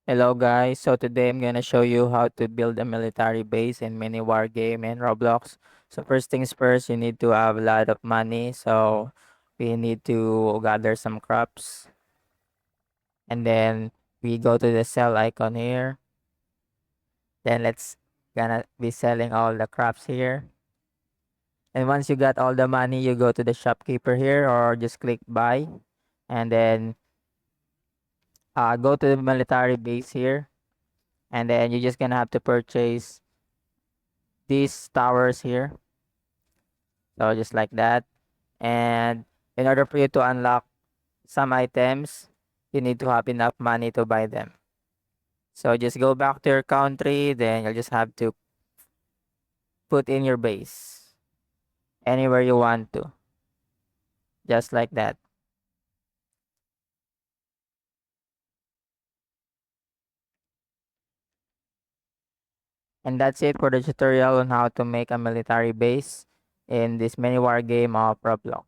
Hello guys, so today I'm gonna show you how to build a military base in Mini War game in Roblox. So first things first, you need to have a lot of money. So we need to gather some crops, and then we go to the sell icon here. Then let's gonna be selling all the crops here. And once you got all the money, you go to the shopkeeper here or just click buy, and then go to the military base here, and then you're just gonna have to purchase these towers here. So just like that. And in order for you to unlock some items, you need to have enough money to buy them. So just go back to your country, then you'll just have to put in your base anywhere you want to. Just like that. And that's it for the tutorial on how to make a military base in this mini war game of Roblox.